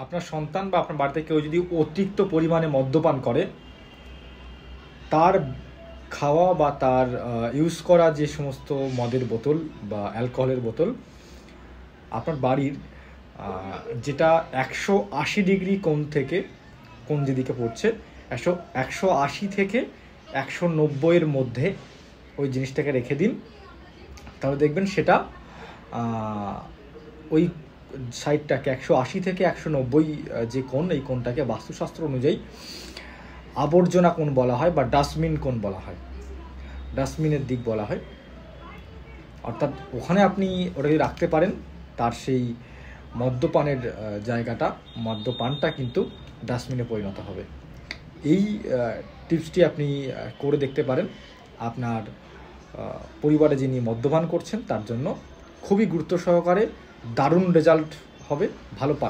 আপনার সন্তান বা আপনার বাড়িতে কেউ যদি অতিরিক্ত পরিমাণে মদ্যপান করে, তার খাওয়া বা তার ইউজ করা যে সমস্ত মদের বোতল বা অ্যালকোহলের বোতল আপনার বাড়ির যেটা 180 ডিগ্রি কোণ থেকে, কোণ যেদিকে পড়ছে 180 থেকে 190-এর মধ্যে ওই জিনিসটাকে রেখে দিন। তাহলে দেখবেন সেটা ওই সাইডটাকে 180 থেকে 190 যে কোণ, এই কোণটাকে বাস্তুশাস্ত্র অনুযায়ী আবর্জনা কোণ বলা হয় বা ডাস্টবিন কোণ বলা হয়, ডাস্টবিনের দিক বলা হয়। অর্থাৎ ওখানে আপনি ওটাকে রাখতে পারেন, তার সেই মদ্যপানের জায়গাটা, মদ্যপানটা কিন্তু ডাস্টবিনে পরিণত হবে। এই টিপসটি আপনি করে দেখতে পারেন। আপনার পরিবারে যিনি মদ্যপান করছেন তার জন্য খুবই গুরুত্ব সহকারে দারুণ রেজাল্ট হবে, ভালো পার